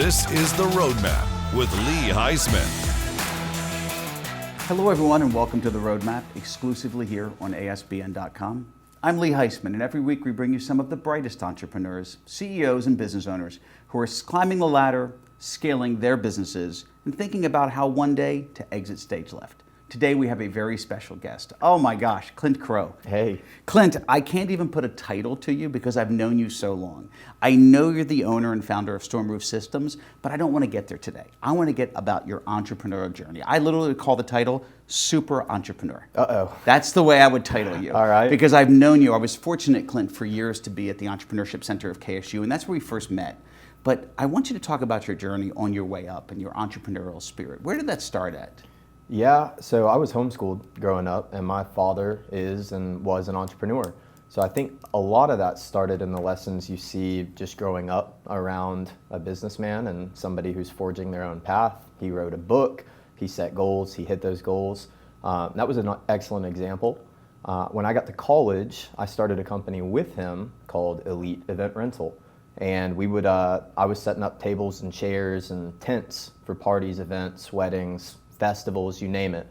This is The Roadmap with Lee Heisman. Hello everyone and welcome to The Roadmap, exclusively here on ASBN.com. I'm Lee Heisman, and every week we bring you some of the brightest entrepreneurs, CEOs and business owners who are climbing the ladder, scaling their businesses, and thinking about how one day to exit stage left. Today we have a very special guest. Oh my gosh, Clint Crowe. Hey. Clint, I can't even put a title to you because I've known you so long. I know you're the owner and founder of StormROOF Systems, but I don't want to get there today. I want to get about your entrepreneurial journey. I literally call the title Super Entrepreneur. Uh-oh. That's the way I would title you. All right. Because I've known you. I was fortunate, Clint, for years to be at the Entrepreneurship Center of KSU, and that's where we first met. But I want you to talk about your journey on your way up and your entrepreneurial spirit. Where did that start at? Yeah, so I was homeschooled growing up, and my father is and was an entrepreneur. So I think a lot of that started in the lessons you see just growing up around a businessman and somebody who's forging their own path. He wrote a book, he set goals, he hit those goals. That was an excellent example. When I got to college, I started a company with him called Elite Event Rental. And we would, I was setting up tables and chairs and tents for parties, events, weddings, festivals, you name it.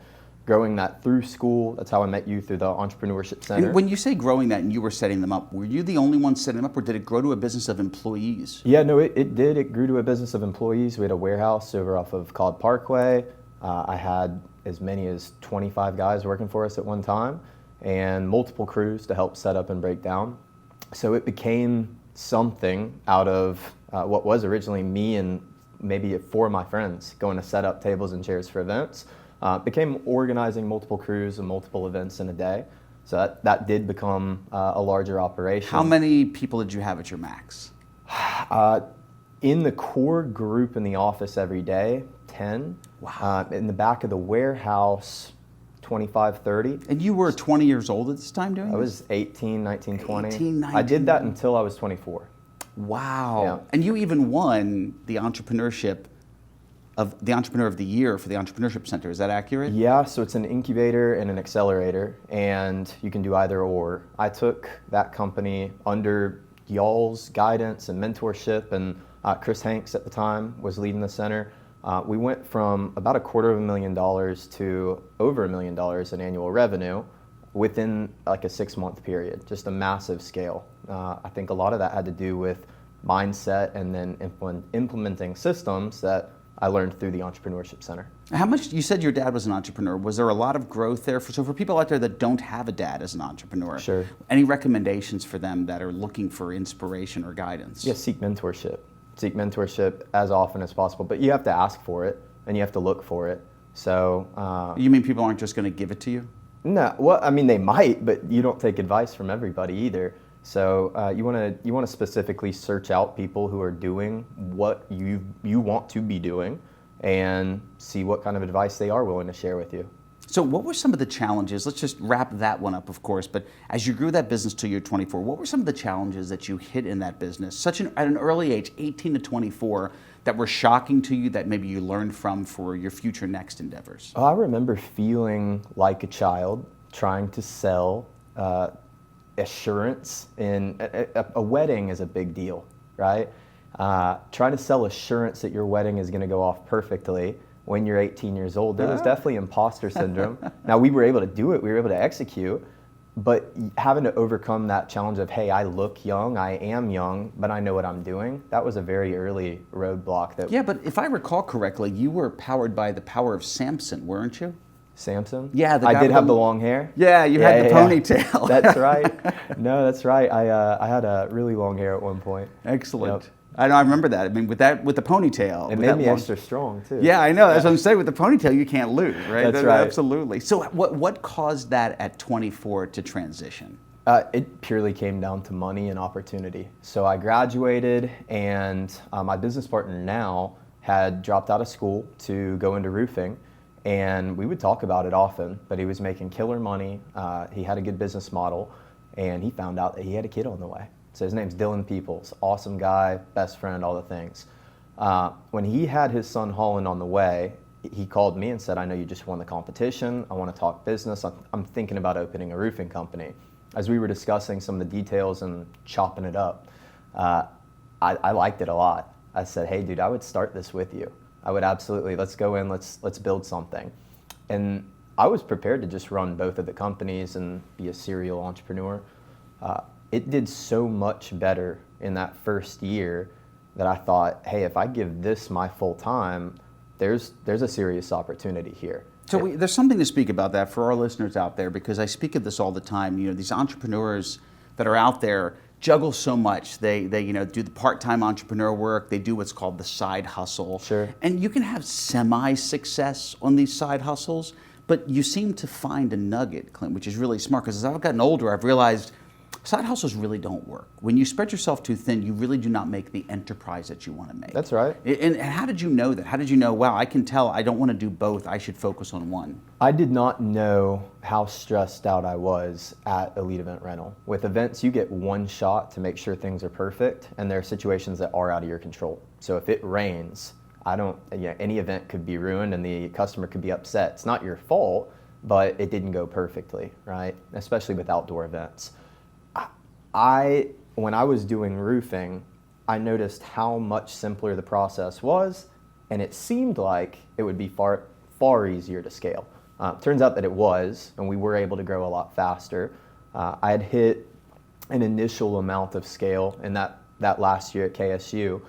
Growing that through school, that's how I met you, through the Entrepreneurship Center. And when you say growing that and you were setting them up, were you the only one setting them up, or did it grow to a business of employees? Yeah, no, it did. It grew to a business of employees. We had a warehouse over off of Cobb Parkway. I had as many as 25 guys working for us at one time, and multiple crews to help set up and break down. So it became something out of what was originally me and maybe 4 of my friends going to set up tables and chairs for events. Became organizing multiple crews and multiple events in a day. So that did become a larger operation. How many people did you have at your max? In the core group in the office every day, 10. Wow. In the back of the warehouse, 25, 30. And you were 20 years old at this time doing I this? was 18, 19, 20. 18, 19. I did that until I was 24. Wow. Yeah. And you even won the Entrepreneurship of the Entrepreneur of the Year for the Entrepreneurship Center. Is that accurate? Yeah, so it's an incubator and an accelerator, and you can do either or. I took that company under y'all's guidance and mentorship, and Chris Hanks at the time was leading the center. We went from about $250,000 to over $1 million in annual revenue within like a 6-month period, just a massive scale. I think a lot of that had to do with mindset and then implementing systems that I learned through the Entrepreneurship Center. How much, you said your dad was an entrepreneur. Was there a lot of growth there? So for people out there that don't have a dad as an entrepreneur, Sure. Any recommendations for them that are looking for inspiration or guidance? Yeah, seek mentorship. Seek mentorship as often as possible, but you have to ask for it and you have to look for it. So you mean people aren't just going to give it to you? No, well, I mean they might, but you don't take advice from everybody either. So you want to specifically search out people who are doing what you want to be doing, and see what kind of advice they are willing to share with you. So what were some of the challenges? Let's just wrap that one up, of course, but as you grew that business till you're 24, what were some of the challenges that you hit in that business, at an early age, 18 to 24, that were shocking to you that maybe you learned from for your future next endeavors? I remember feeling like a child trying to sell assurance in a wedding is a big deal, right? Trying to sell assurance that your wedding is going to go off perfectly when you're 18 years old. There was definitely imposter syndrome. Now we were able to do it, we were able to execute, but having to overcome that challenge of, hey, I look young, I am young, but I know what I'm doing, that was a very early roadblock. Yeah, but if I recall correctly, you were powered by the power of Samson, weren't you? Samson? Yeah, I did have the long hair. Yeah, you had the ponytail. That's right. No, that's right. I had a really long hair at one point. Excellent. Yep. I remember that. I mean, with the ponytail. It made me extra strong too. Yeah, I know. That's what I'm saying. With the ponytail, you can't lose, right? That's right. Absolutely. So what caused that at 24 to transition? It purely came down to money and opportunity. So I graduated, and my business partner now had dropped out of school to go into roofing. And we would talk about it often, but he was making killer money. He had a good business model, and he found out that he had a kid on the way. So his name's Dylan Peoples, awesome guy, best friend, all the things. When he had his son Holland on the way, he called me and said, I know you just won the competition. I want to talk business. I'm thinking about opening a roofing company. As we were discussing some of the details and chopping it up, I liked it a lot. I said, hey dude, I would start this with you. I would absolutely, let's go in, let's build something. And I was prepared to just run both of the companies and be a serial entrepreneur. It did so much better in that first year that I thought, hey, if I give this my full time, there's a serious opportunity here. So there's something to speak about that for our listeners out there, because I speak of this all the time. You know, these entrepreneurs that are out there juggle so much. They do the part-time entrepreneur work. They do what's called the side hustle. Sure. And you can have semi-success on these side hustles, but you seem to find a nugget, Clint, which is really smart, because as I've gotten older, I've realized side hustles really don't work. When you spread yourself too thin, you really do not make the enterprise that you want to make. That's right. And how did you know that? How did you know, wow, I can tell I don't want to do both, I should focus on one? I did not know how stressed out I was at Elite Event Rental. With events, you get one shot to make sure things are perfect, and there are situations that are out of your control. So if it rains, any event could be ruined and the customer could be upset. It's not your fault, but it didn't go perfectly, right? Especially with outdoor events. When I was doing roofing, I noticed how much simpler the process was, and it seemed like it would be far easier to scale. Turns out that it was, and we were able to grow a lot faster. I had hit an initial amount of scale in that last year at KSU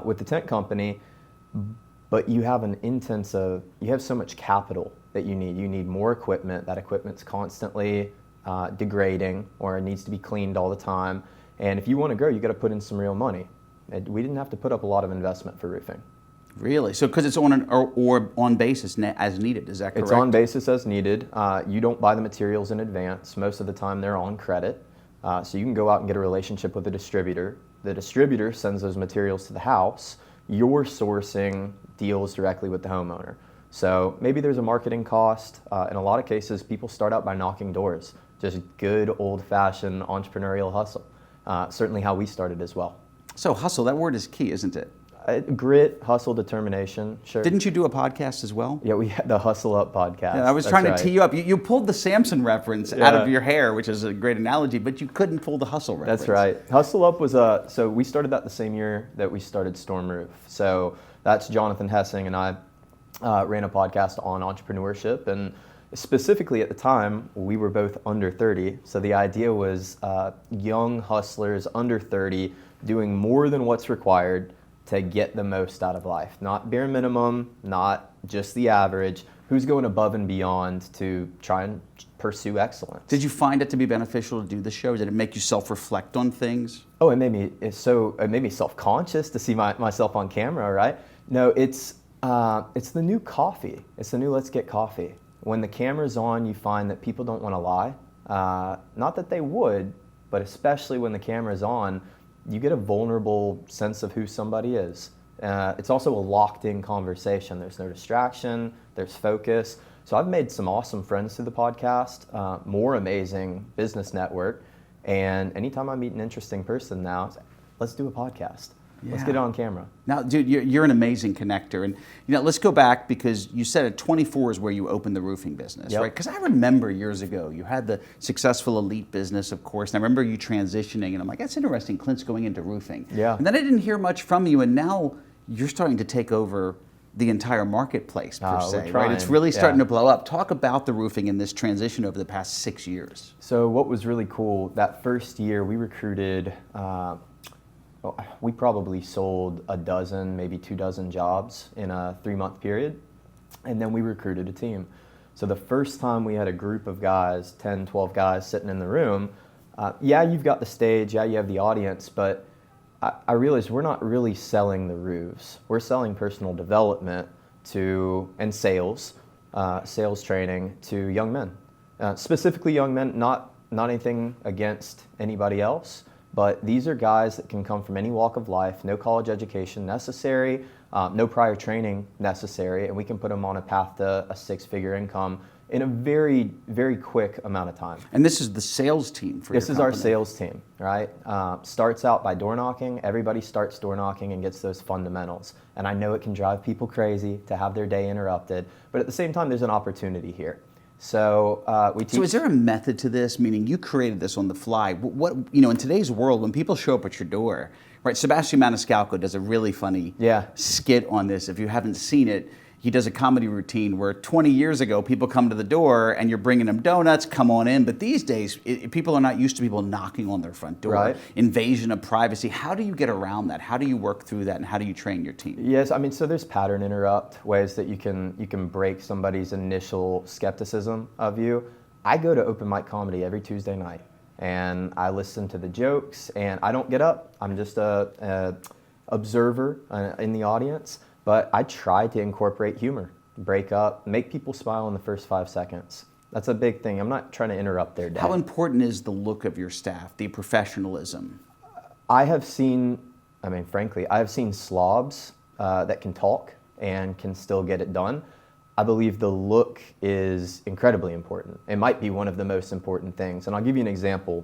with the tent company, but you have you have so much capital that you need. You need more equipment. That equipment's constantly degrading, or it needs to be cleaned all the time. And if you want to grow, you got to put in some real money. We didn't have to put up a lot of investment for roofing. Really? So because it's on basis as needed, is that correct? It's on basis as needed. You don't buy the materials in advance. Most of the time they're on credit. So you can go out and get a relationship with a distributor. The distributor sends those materials to the house. You're sourcing deals directly with the homeowner. So maybe there's a marketing cost. In a lot of cases, people start out by knocking doors. Just good old-fashioned entrepreneurial hustle. Certainly how we started as well. So hustle, that word is key, isn't it? Grit, hustle, determination, sure. Didn't you do a podcast as well? Yeah, we had the Hustle Up podcast. Yeah, I was trying to tee you up. You pulled the Samson reference out of your hair, which is a great analogy, but you couldn't pull the hustle reference. That's right. Hustle Up was so we started that the same year that we started StormROOF. So that's Jonathan Hessing and I ran a podcast on entrepreneurship, and specifically at the time, we were both under 30. So the idea was young hustlers under 30 doing more than what's required to get the most out of life. Not bare minimum, not just the average. Who's going above and beyond to try and pursue excellence? Did you find it to be beneficial to do the show? Did it make you self-reflect on things? Oh, it made me self-conscious to see myself on camera, right? No, it's the new coffee. It's the new Let's Get Coffee. When the camera's on, you find that people don't want to lie. Not that they would, but especially when the camera's on, you get a vulnerable sense of who somebody is. It's also a locked-in conversation. There's no distraction, there's focus. So I've made some awesome friends through the podcast, more amazing business network, and anytime I meet an interesting person now, it's like, let's do a podcast. Yeah. Let's get it on camera. Now, dude, you're an amazing connector. And let's go back, because you said at 24 is where you opened the roofing business, right? Because I remember years ago, you had the successful elite business, of course, and I remember you transitioning, and I'm like, that's interesting, Clint's going into roofing. Yeah. And then I didn't hear much from you, and now you're starting to take over the entire marketplace, per se, right? It's really starting to blow up. Talk about the roofing and this transition over the past 6 years. So what was really cool, that first year we recruited, we probably sold a dozen, maybe 24 jobs in a 3-month period, and then we recruited a team. So the first time we had a group of guys, 10, 12 guys sitting in the room, you've got the stage, you have the audience, but I realized we're not really selling the roofs. We're selling personal development and sales training to young men, specifically young men, not anything against anybody else. But these are guys that can come from any walk of life, no college education necessary, no prior training necessary, and we can put them on a path to a 6-figure income in a very, very quick amount of time. And this is the sales team for your company? This is our sales team, right? Starts out by door knocking. Everybody starts door knocking and gets those fundamentals. And I know it can drive people crazy to have their day interrupted, but at the same time, there's an opportunity here. So we teach. So is there a method to this? Meaning you created this on the fly. What in today's world, when people show up at your door, right? Sebastian Maniscalco does a really funny skit on this. If you haven't seen it, he does a comedy routine where 20 years ago, people come to the door and you're bringing them donuts, come on in. But these days, people are not used to people knocking on their front door. Right. Invasion of privacy. How do you get around that? How do you work through that? And how do you train your team? Yes, I mean, so there's pattern interrupt, ways that you can break somebody's initial skepticism of you. I go to open mic comedy every Tuesday night, and I listen to the jokes, and I don't get up. I'm just a observer in the audience. But I try to incorporate humor, break up, make people smile in the first 5 seconds. That's a big thing. I'm not trying to interrupt their day. How important is the look of your staff, the professionalism? I have seen slobs that can talk and can still get it done. I believe the look is incredibly important. It might be one of the most important things. And I'll give you an example.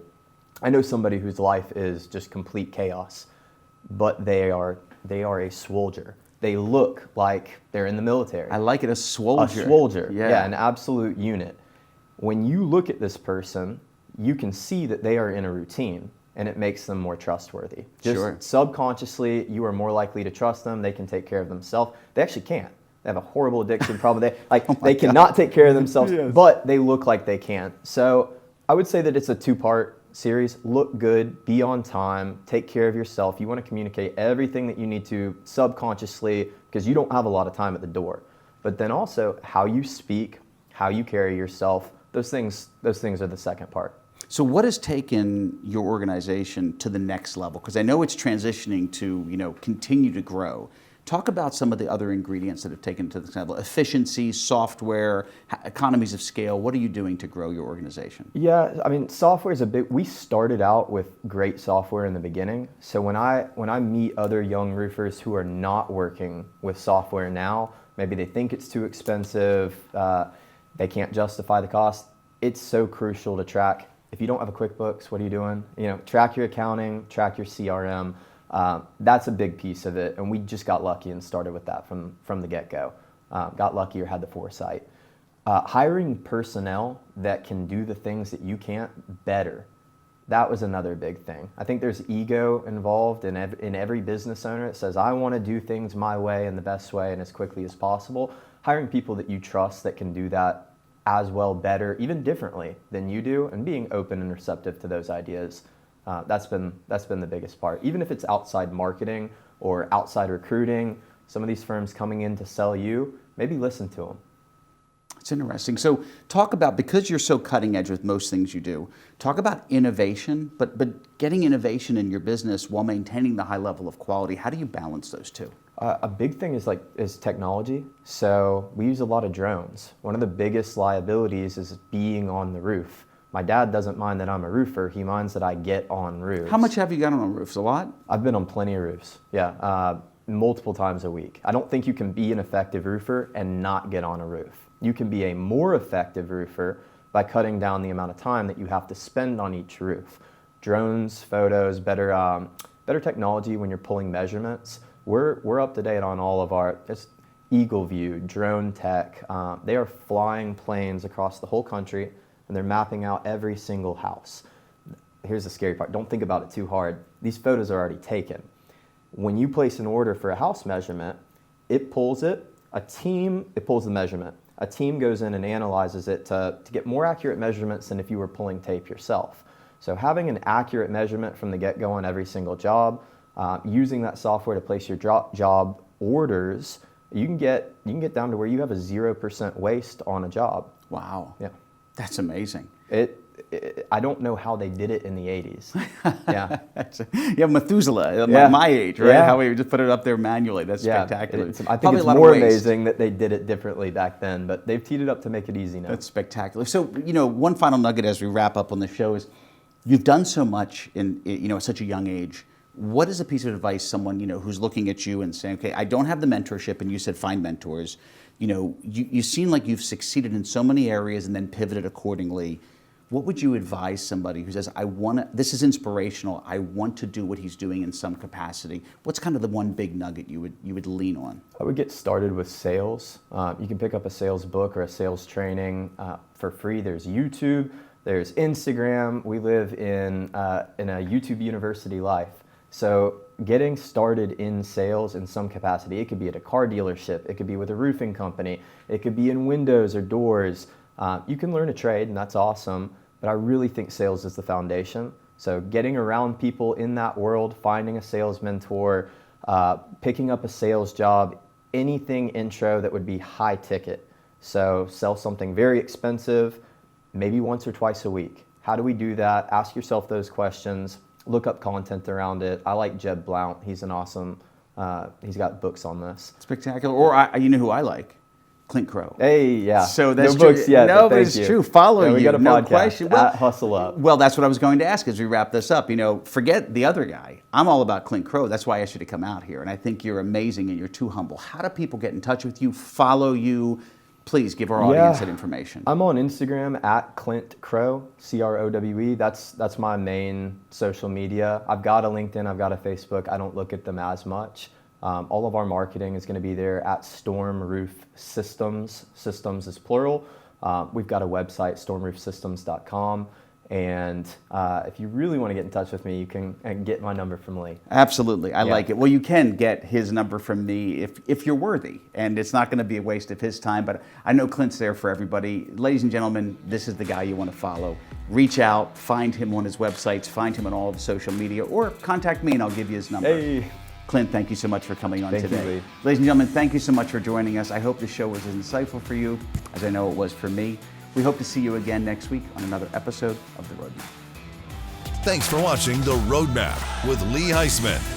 I know somebody whose life is just complete chaos, but they are a swolger. They look like they're in the military. I like it, a swolger. A swolger, yeah, an absolute unit. When you look at this person, you can see that they are in a routine, and it makes them more trustworthy. Just subconsciously, you are more likely to trust them. They can take care of themselves. They actually can't. They have a horrible addiction problem. They cannot take care of themselves, but they look like they can. So I would say that it's a two-part series. Look good, be on time, take care of yourself. You want to communicate everything that you need to subconsciously because you don't have a lot of time at the door. But then also how you speak, how you carry yourself, those things are the second part. So what has taken your organization to the next level? Because I know it's transitioning to, continue to grow. Talk about some of the other ingredients that have taken it to the next level. Efficiency, software, economies of scale. What are you doing to grow your organization? Yeah, I mean, software is we started out with great software in the beginning. So when I meet other young roofers who are not working with software now, maybe they think it's too expensive, they can't justify the cost. It's so crucial to track. If you don't have a QuickBooks, what are you doing? Track your accounting, track your CRM. That's a big piece of it, and we just got lucky and started with that from the get-go. Got lucky or had the foresight. Hiring personnel that can do the things that you can't better, that was another big thing. I think there's ego involved in every business owner that says, I want to do things my way and the best way and as quickly as possible. Hiring people that you trust that can do that as well, better, even differently than you do, and being open and receptive to those ideas. That's been the biggest part. Even if it's outside marketing or outside recruiting, some of these firms coming in to sell you, maybe listen to them. It's interesting. So talk about, because you're so cutting edge with most things you do, talk about innovation, but getting innovation in your business while maintaining the high level of quality. How do you balance those two? A big thing is technology. So we use a lot of drones. One of the biggest liabilities is being on the roof. My dad doesn't mind that I'm a roofer. He minds that I get on roofs. How much have you gotten on roofs? A lot? I've been on plenty of roofs, multiple times a week. I don't think you can be an effective roofer and not get on a roof. You can be a more effective roofer by cutting down the amount of time that you have to spend on each roof. Drones, photos, better technology when you're pulling measurements. We're up to date on all of our Eagle View, drone tech. They are flying planes across the whole country, and they're mapping out every single house. Here's the scary part. Don't think about it too hard. These photos are already taken. When you place an order for a house measurement, it pulls the measurement. A team goes in and analyzes it to get more accurate measurements than if you were pulling tape yourself. So having an accurate measurement from the get-go on every single job, using that software to place your job orders, you can get down to where you have a 0% waste on a job. Wow. Yeah. That's amazing. I don't know how they did it in the 80s. Yeah. Methuselah, my age, right? Yeah. How we just put it up there manually. That's spectacular. I think it's more amazing that they did it differently back then, but they've teed it up to make it easy now. That's spectacular. So, one final nugget as we wrap up on the show is, you've done so much at such a young age. What is a piece of advice someone, who's looking at you and saying, okay, I don't have the mentorship, and you said find mentors. You seem like you've succeeded in so many areas and then pivoted accordingly. what would you advise somebody who says, this is inspirational, I want to do what he's doing in some capacity? What's kind of the one big nugget you would lean on? I would get started with sales. You can pick up a sales book or a sales training for free. There's YouTube, there's Instagram. We live in a YouTube university life. So getting started in sales in some capacity, it could be at a car dealership, it could be with a roofing company, it could be in windows or doors. You can learn a trade, and that's awesome, but I really think sales is the foundation. So getting around people in that world, finding a sales mentor, picking up a sales job, anything intro that would be high ticket. So sell something very expensive, maybe once or twice a week. How do we do that? Ask yourself those questions. Look up content around it. I like Jeb Blount. He's an awesome, he's got books on this. Spectacular. Or you know who I like? Clint Crowe. Hey, yeah. So that's no true. books yet. No, but it's true. Follow you. We got a no podcast question. at Hustle Up. Well, that's what I was going to ask as we wrap this up. Forget the other guy. I'm all about Clint Crowe. That's why I asked you to come out here. And I think you're amazing and you're too humble. How do people get in touch with you, follow you? Please give our audience that information. I'm on Instagram at Clint Crowe, Crowe. That's my main social media. I've got a LinkedIn, I've got a Facebook. I don't look at them as much. All of our marketing is going to be there at StormROOF Systems. Systems is plural. We've got a website, stormroofsystems.com. And if you really want to get in touch with me, you can get my number from Lee. Absolutely. I like it. Well, you can get his number from me if you're worthy. And it's not going to be a waste of his time. But I know Clint's there for everybody. Ladies and gentlemen, this is the guy you want to follow. Reach out, find him on his websites, find him on all of the social media, or contact me and I'll give you his number. Hey. Clint, thank you so much for coming on today. Thank you, Lee. Ladies and gentlemen, thank you so much for joining us. I hope the show was as insightful for you as I know it was for me. We hope to see you again next week on another episode of The Roadmap. Thanks for watching The Roadmap with Lee Heisman.